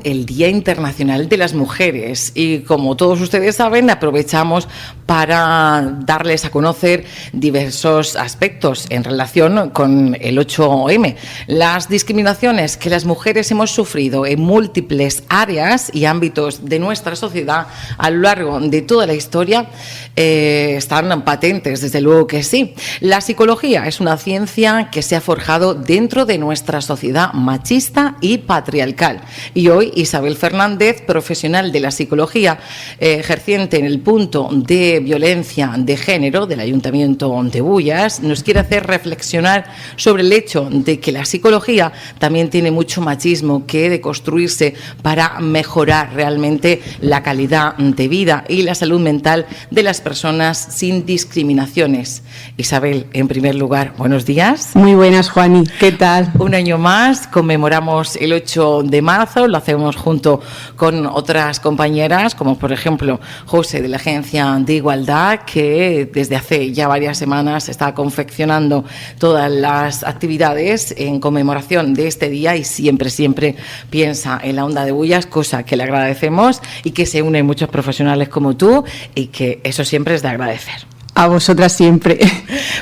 el Día Internacional de las Mujeres y, como todos ustedes saben, aprovechamos para darles a conocer diversos aspectos en relación con el 8M. Las discriminaciones que las mujeres hemos sufrido en múltiples áreas y ámbitos de nuestra sociedad a lo largo de toda la historia están patentes, desde luego que sí. La psicología es una ciencia que se ha forjado dentro de nuestra sociedad machista y patriarcal. Y hoy Isabel Fernández, profesional de la psicología, ejerciente en el punto de violencia de género del Ayuntamiento de Bullas, nos quiere hacer reflexionar sobre el hecho de que la psicología también tiene mucho machismo que deconstruirse para mejorar realmente la calidad de vida y la salud mental de las personas sin discriminaciones. Isabel, en primer lugar, buenos días. Muy buenas, Juani. ¿Qué tal? Un año más, conmemoramos el 8 de marzo, lo hacemos junto con otras compañeras, como por ejemplo José de la Agencia de Igualdad, que desde hace ya varias semanas está confeccionando todas las actividades en conmemoración de este día y siempre piensa en la Onda de Bullas, cosa que le agradecemos y que se unen muchos profesionales como tú y que eso siempre es de agradecer. A vosotras siempre.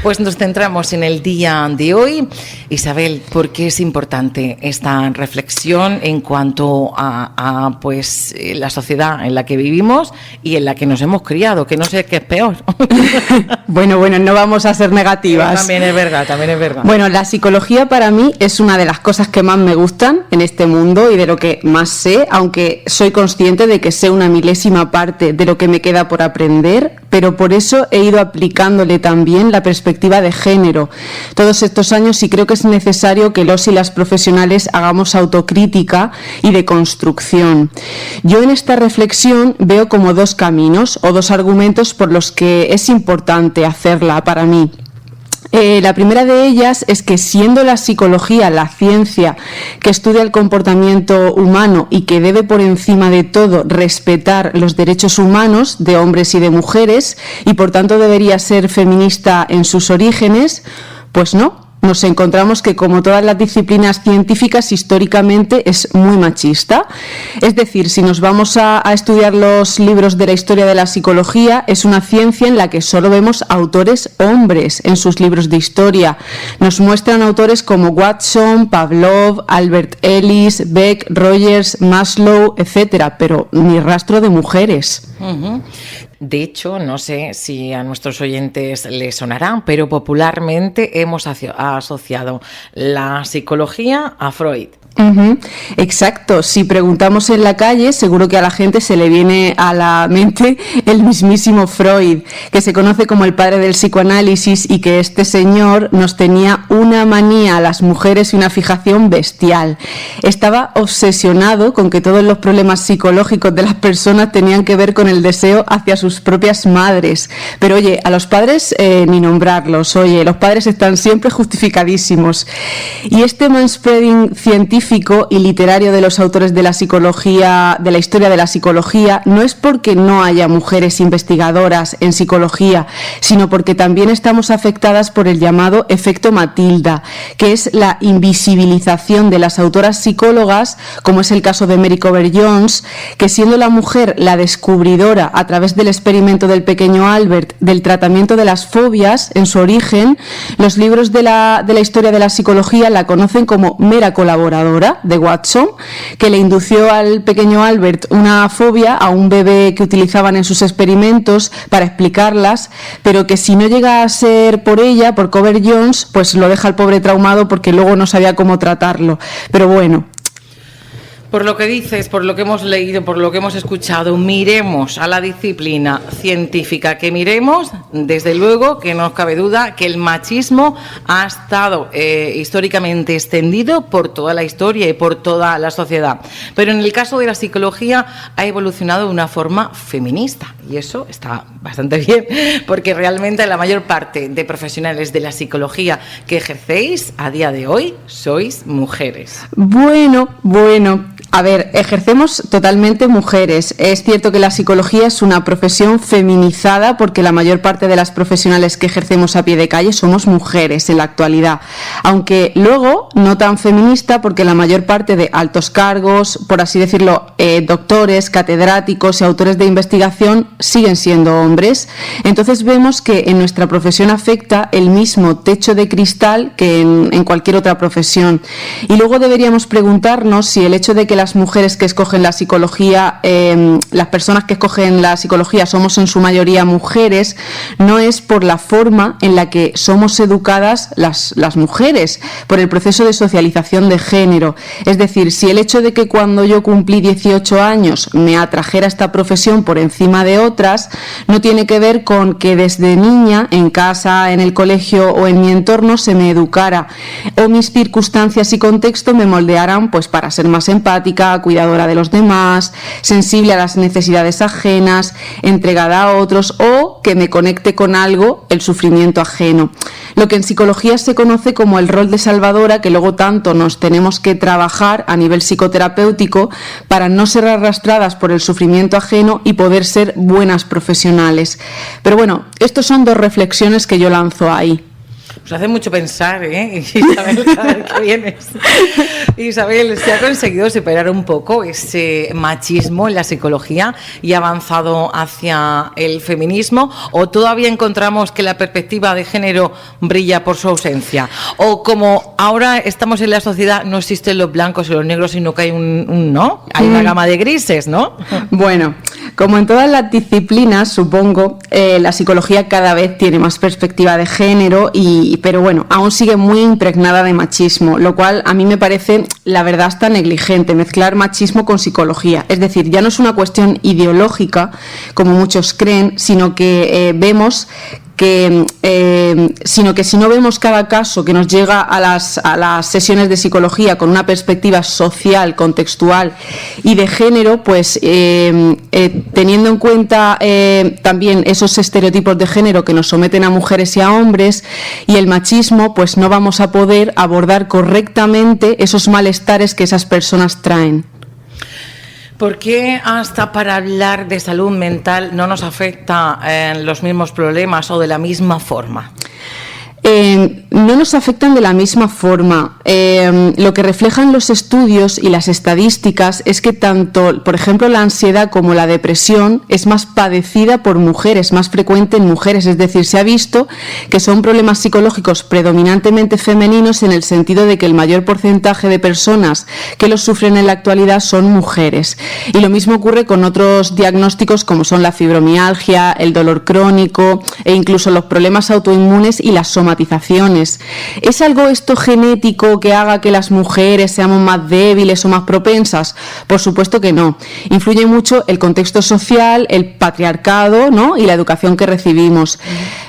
Pues nos centramos en el día de hoy. Isabel, ¿por qué es importante esta reflexión en cuanto a pues la sociedad en la que vivimos y en la que nos hemos criado? Que no sé qué es peor. Bueno, no vamos a ser negativas. También es verdad. Bueno, la psicología para mí es una de las cosas que más me gustan en este mundo y de lo que más sé, aunque soy consciente de que sé una milésima parte de lo que me queda por aprender, pero por eso he ido aplicándole también la perspectiva de género todos estos años y creo que es necesario que los y las profesionales hagamos autocrítica y deconstrucción. Yo en esta reflexión veo como dos caminos o dos argumentos por los que es importante hacerla para mí. La primera de ellas es que, siendo la psicología la ciencia que estudia el comportamiento humano y que debe por encima de todo respetar los derechos humanos de hombres y de mujeres y por tanto debería ser feminista en sus orígenes, pues no. Nos encontramos que, como todas las disciplinas científicas, históricamente es muy machista. Es decir, si nos vamos a estudiar los libros de la historia de la psicología, es una ciencia en la que solo vemos autores hombres en sus libros de historia. Nos muestran autores como Watson, Pavlov, Albert Ellis, Beck, Rogers, Maslow, etcétera, pero ni rastro de mujeres. Uh-huh. De hecho, no sé si a nuestros oyentes les sonarán, pero popularmente hemos asociado la psicología a Freud. Uh-huh. Exacto, si preguntamos en la calle seguro que a la gente se le viene a la mente el mismísimo Freud, que se conoce como el padre del psicoanálisis y que este señor nos tenía una manía a las mujeres y una fijación bestial. Estaba obsesionado con que todos los problemas psicológicos de las personas tenían que ver con el deseo hacia sus propias madres, pero oye, a los padres ni nombrarlos, oye, los padres están siempre justificadísimos. Y este manspreading científico y literario de los autores de la psicología, de la historia de la psicología, no es porque no haya mujeres investigadoras en psicología, sino porque también estamos afectadas por el llamado efecto Matilda, que es la invisibilización de las autoras psicólogas, como es el caso de Mary Cooper Jones, que, siendo la mujer la descubridora a través del experimento del pequeño Albert del tratamiento de las fobias en su origen, los libros de la historia de la psicología la conocen como mera colaboradora de Watson, que le indució al pequeño Albert una fobia a un bebé que utilizaban en sus experimentos para explicarlas, pero que, si no llega a ser por ella, por Cooper Jones, pues lo deja al pobre traumado porque luego no sabía cómo tratarlo. Pero bueno. Por lo que dices, por lo que hemos leído, por lo que hemos escuchado, miremos a la disciplina científica que miremos, desde luego que no cabe duda que el machismo ha estado históricamente extendido por toda la historia y por toda la sociedad. Pero en el caso de la psicología ha evolucionado de una forma feminista y eso está bastante bien, porque realmente la mayor parte de profesionales de la psicología que ejercéis a día de hoy sois mujeres. Bueno, A ver, ejercemos totalmente mujeres. Es cierto que la psicología es una profesión feminizada porque la mayor parte de las profesionales que ejercemos a pie de calle somos mujeres en la actualidad. Aunque luego no tan feminista porque la mayor parte de altos cargos, por así decirlo, doctores, catedráticos y autores de investigación siguen siendo hombres. Entonces vemos que en nuestra profesión afecta el mismo techo de cristal que en cualquier otra profesión. Y luego deberíamos preguntarnos si el hecho de que las mujeres que escogen la psicología, las personas que escogen la psicología somos en su mayoría mujeres, no es por la forma en la que somos educadas las mujeres, por el proceso de socialización de género. Es decir, si el hecho de que cuando yo cumplí 18 años me atrajera esta profesión por encima de otras, no tiene que ver con que desde niña, en casa, en el colegio o en mi entorno, se me educara o mis circunstancias y contexto me moldearan pues para ser más empática, cuidadora de los demás, sensible a las necesidades ajenas, entregada a otros o que me conecte con algo, el sufrimiento ajeno. Lo que en psicología se conoce como el rol de salvadora, que luego tanto nos tenemos que trabajar a nivel psicoterapéutico para no ser arrastradas por el sufrimiento ajeno y poder ser buenas profesionales. Pero bueno, estas son dos reflexiones que yo lanzo ahí. Pues hace mucho pensar, Isabel, cada vez que vienes. Isabel, ¿se ha conseguido superar un poco ese machismo en la psicología y ha avanzado hacia el feminismo? ¿O todavía encontramos que la perspectiva de género brilla por su ausencia? ¿O como ahora estamos en la sociedad, no existen los blancos y los negros, sino que hay ¿no? Hay una gama de grises, ¿no? Bueno, como en todas las disciplinas, supongo, la psicología cada vez tiene más perspectiva de género pero bueno, aún sigue muy impregnada de machismo, lo cual a mí me parece, la verdad, hasta negligente, mezclar machismo con psicología. Es decir, ya no es una cuestión ideológica, como muchos creen, sino que vemos que si no vemos cada caso que nos llega a las sesiones de psicología con una perspectiva social, contextual y de género, pues teniendo en cuenta también esos estereotipos de género que nos someten a mujeres y a hombres y el machismo, pues no vamos a poder abordar correctamente esos malestares que esas personas traen. ¿Por qué hasta para hablar de salud mental no nos afecta los mismos problemas o de la misma forma? No nos afectan de la misma forma. Lo que reflejan los estudios y las estadísticas es que tanto, por ejemplo, la ansiedad como la depresión es más padecida por mujeres, más frecuente en mujeres. Es decir, se ha visto que son problemas psicológicos predominantemente femeninos en el sentido de que el mayor porcentaje de personas que los sufren en la actualidad son mujeres. Y lo mismo ocurre con otros diagnósticos como son la fibromialgia, el dolor crónico e incluso los problemas autoinmunes y las somatizaciones. ¿Es algo esto genético que haga que las mujeres seamos más débiles o más propensas? Por supuesto que no. Influye mucho el contexto social, el patriarcado, ¿no? Y la educación que recibimos.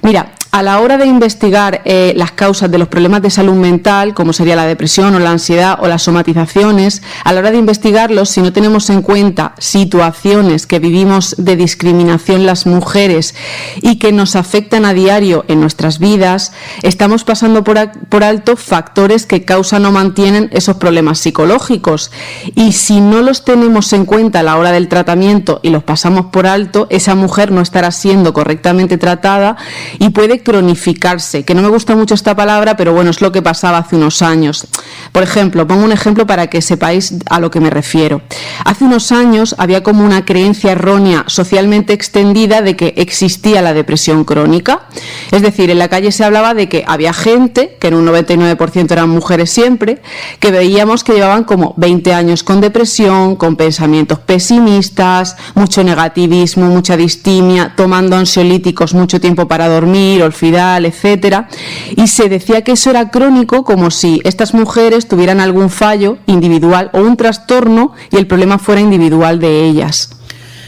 Mira, a la hora de investigar las causas de los problemas de salud mental, como sería la depresión o la ansiedad o las somatizaciones, a la hora de investigarlos, si no tenemos en cuenta situaciones que vivimos de discriminación las mujeres y que nos afectan a diario en nuestras vidas, estamos pasando por alto factores que causan o mantienen esos problemas psicológicos. Y si no los tenemos en cuenta a la hora del tratamiento y los pasamos por alto, esa mujer no estará siendo correctamente tratada y puede cronificarse, que no me gusta mucho esta palabra, pero bueno, es lo que pasaba hace unos años. Por ejemplo, pongo un ejemplo para que sepáis a lo que me refiero. Hace unos años había como una creencia errónea socialmente extendida de que existía la depresión crónica. Es decir, en la calle se hablaba de que había gente, que en un 99% eran mujeres siempre, que veíamos que llevaban como 20 años con depresión, con pensamientos pesimistas, mucho negativismo, mucha distimia, tomando ansiolíticos mucho tiempo para dormir, Olfidal, etcétera, y se decía que eso era crónico, como si estas mujeres tuvieran algún fallo individual o un trastorno y el problema fuera individual de ellas.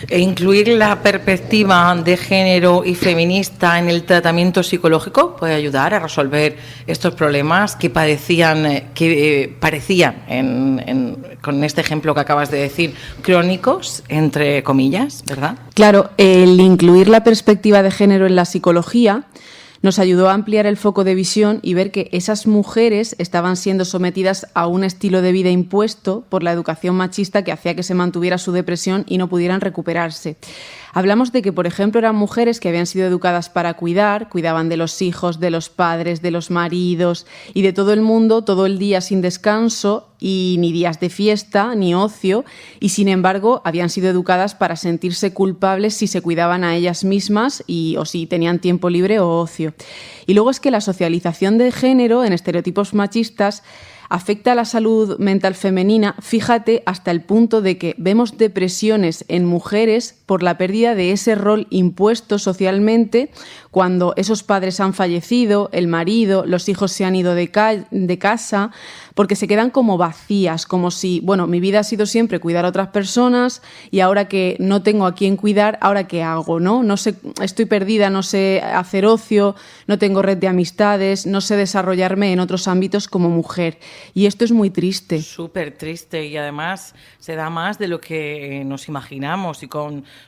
E incluir la perspectiva de género y feminista en el tratamiento psicológico puede ayudar a resolver estos problemas que parecían con este ejemplo que acabas de decir, crónicos, entre comillas, ¿verdad? Claro, el incluir la perspectiva de género en la psicología Nos ayudó a ampliar el foco de visión y ver que esas mujeres estaban siendo sometidas a un estilo de vida impuesto por la educación machista que hacía que se mantuviera su depresión y no pudieran recuperarse. Hablamos de que, por ejemplo, eran mujeres que habían sido educadas para cuidaban de los hijos, de los padres, de los maridos y de todo el mundo, todo el día sin descanso y ni días de fiesta, ni ocio, y sin embargo habían sido educadas para sentirse culpables si se cuidaban a ellas mismas o si tenían tiempo libre o ocio. Y luego es que la socialización de género en estereotipos machistas afecta a la salud mental femenina, fíjate, hasta el punto de que vemos depresiones en mujeres por la pérdida de ese rol impuesto socialmente cuando esos padres han fallecido, el marido, los hijos se han ido de casa, porque se quedan como vacías, como si, bueno, mi vida ha sido siempre cuidar a otras personas y ahora que no tengo a quién cuidar, ¿ahora qué hago? No sé, estoy perdida, no sé hacer ocio, no tengo red de amistades, no sé desarrollarme en otros ámbitos como mujer. Y esto es muy triste. Súper triste, y además se da más de lo que nos imaginamos, y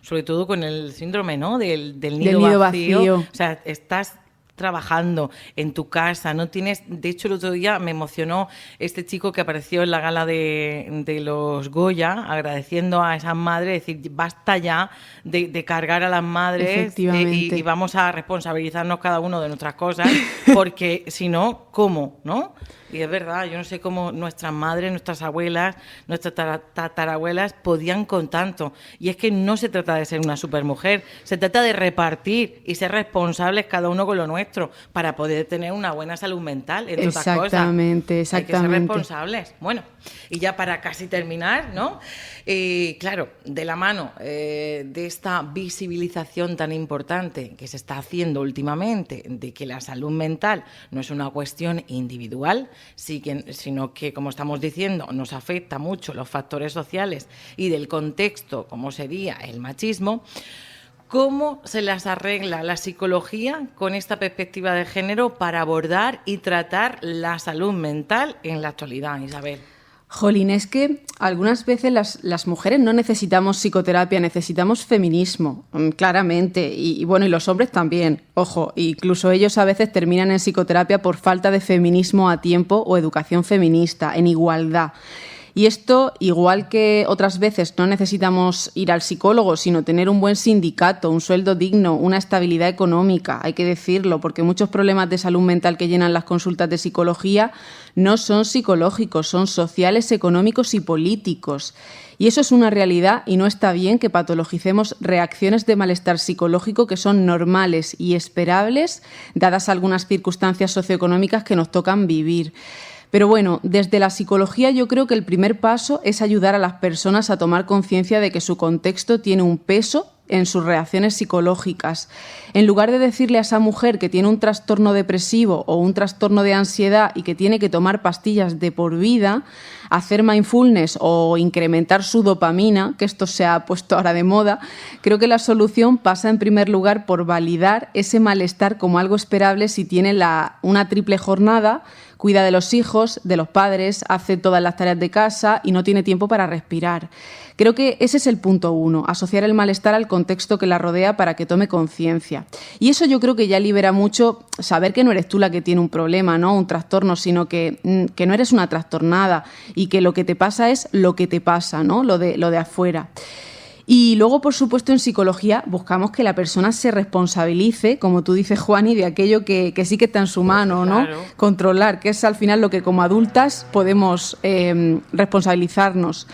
sobre todo con el síndrome, ¿no?, del nido vacío. O sea, estás trabajando en tu casa, no tienes... De hecho, el otro día me emocionó este chico que apareció en la gala de los Goya, agradeciendo a esas madres, decir, basta ya de cargar a las madres y vamos a responsabilizarnos cada uno de nuestras cosas, porque si no, ¿cómo? ¿No? Y es verdad, yo no sé cómo nuestras madres, nuestras abuelas, nuestras tatarabuelas podían con tanto. Y es que no se trata de ser una supermujer, se trata de repartir y ser responsables cada uno con lo nuestro para poder tener una buena salud mental, entre otras cosas. Exactamente. Hay que ser responsables. Bueno, y ya para casi terminar, ¿no? Claro, de la mano de esta visibilización tan importante que se está haciendo últimamente, de que la salud mental no es una cuestión individual, sino que, como estamos diciendo, nos afecta mucho los factores sociales y del contexto, como sería el machismo. ¿Cómo se las arregla la psicología con esta perspectiva de género para abordar y tratar la salud mental en la actualidad, Isabel? Jolín, es que algunas veces las mujeres no necesitamos psicoterapia, necesitamos feminismo, claramente, y bueno, y los hombres también, ojo, incluso ellos a veces terminan en psicoterapia por falta de feminismo a tiempo o educación feminista, en igualdad. Y esto, igual que otras veces no necesitamos ir al psicólogo, sino tener un buen sindicato, un sueldo digno, una estabilidad económica, hay que decirlo, porque muchos problemas de salud mental que llenan las consultas de psicología no son psicológicos, son sociales, económicos y políticos. Y eso es una realidad y no está bien que patologicemos reacciones de malestar psicológico que son normales y esperables, dadas algunas circunstancias socioeconómicas que nos tocan vivir. Pero bueno, desde la psicología yo creo que el primer paso es ayudar a las personas a tomar conciencia de que su contexto tiene un peso en sus reacciones psicológicas. En lugar de decirle a esa mujer que tiene un trastorno depresivo o un trastorno de ansiedad y que tiene que tomar pastillas de por vida, hacer mindfulness o incrementar su dopamina, que esto se ha puesto ahora de moda, creo que la solución pasa en primer lugar por validar ese malestar como algo esperable si tiene una triple jornada, cuida de los hijos, de los padres, hace todas las tareas de casa y no tiene tiempo para respirar. Creo que ese es el punto 1, asociar el malestar al contexto que la rodea para que tome conciencia. Y eso yo creo que ya libera mucho saber que no eres tú la que tiene un problema, ¿no?, un trastorno, sino que no eres una trastornada y que lo que te pasa es lo que te pasa, ¿no?, lo de afuera. Y luego, por supuesto, en psicología buscamos que la persona se responsabilice, como tú dices, Juani, de aquello que sí que está en su mano, ¿no? Claro. Controlar, que es al final lo que como adultas podemos responsabilizarnos.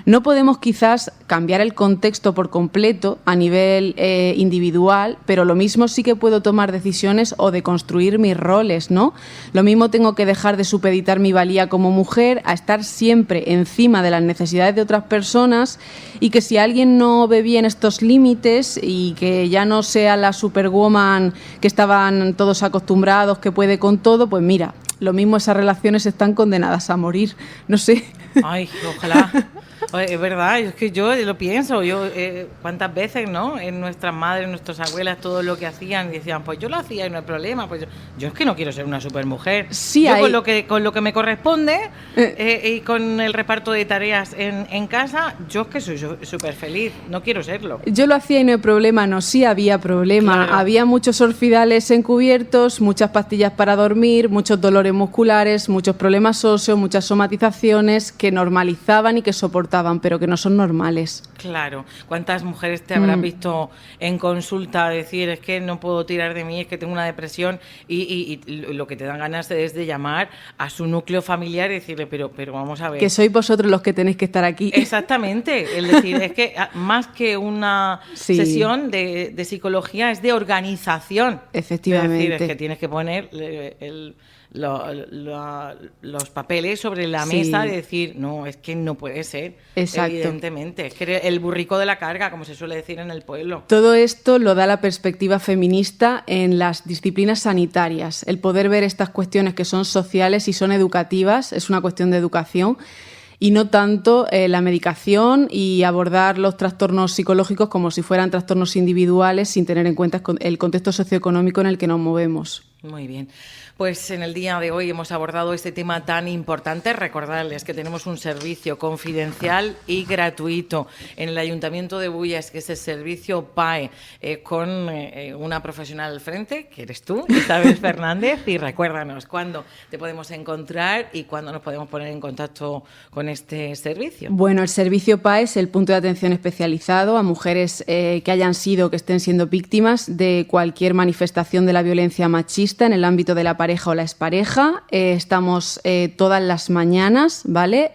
No podemos quizás cambiar el contexto por completo a nivel individual, pero lo mismo sí que puedo tomar decisiones o deconstruir mis roles, ¿no? Lo mismo tengo que dejar de supeditar mi valía como mujer a estar siempre encima de las necesidades de otras personas, y que si alguien no ve bien estos límites y que ya no sea la superwoman que estaban todos acostumbrados, que puede con todo, pues mira, lo mismo esas relaciones están condenadas a morir, no sé. Ay, ojalá. Es verdad, es que yo lo pienso, cuántas veces, ¿no? En nuestras madres, nuestras abuelas, todo lo que hacían, decían, pues yo lo hacía y no hay problema, pues yo es que no quiero ser una supermujer. Sí, yo con lo que me corresponde y con el reparto de tareas en casa, yo es que soy súper feliz, no quiero serlo. Yo lo hacía y no hay problema, no, sí había problema. Claro. Había muchos orfidales encubiertos, muchas pastillas para dormir, muchos dolores musculares, muchos problemas óseos, muchas somatizaciones que normalizaban y que soportaban, pero que no son normales. Claro. ¿Cuántas mujeres te habrás visto en consulta decir, es que no puedo tirar de mí, es que tengo una depresión y lo que te dan ganas es de llamar a su núcleo familiar y decirle, pero vamos a ver. Que sois vosotros los que tenéis que estar aquí. Exactamente. Es decir, es que más que una sesión de psicología es de organización. Efectivamente. Es decir, es que tienes que poner los papeles sobre la mesa de decir, no, es que no puede ser. Exacto. Evidentemente. Es que el burrico de la carga, como se suele decir en el pueblo. Todo esto lo da la perspectiva feminista en las disciplinas sanitarias. El poder ver estas cuestiones que son sociales y son educativas, es una cuestión de educación, y no tanto la medicación y abordar los trastornos psicológicos como si fueran trastornos individuales sin tener en cuenta el contexto socioeconómico en el que nos movemos. Muy bien. Pues en el día de hoy hemos abordado este tema tan importante. Recordarles que tenemos un servicio confidencial y gratuito en el Ayuntamiento de Bullas, que es el servicio PAE, con una profesional al frente, que eres tú, Isabel Fernández. Y recuérdanos cuándo te podemos encontrar y cuándo nos podemos poner en contacto con este servicio. Bueno, el servicio PAE es el punto de atención especializado a mujeres que estén siendo víctimas de cualquier manifestación de la violencia machista en el ámbito de la pareja o la expareja. Estamos todas las mañanas, ¿vale?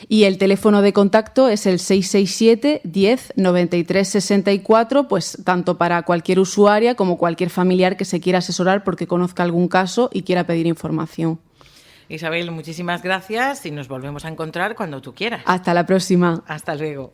Y el teléfono de contacto es el 667 10 93 64, pues tanto para cualquier usuaria como cualquier familiar que se quiera asesorar porque conozca algún caso y quiera pedir información. Isabel, muchísimas gracias y nos volvemos a encontrar cuando tú quieras. Hasta la próxima. Hasta luego.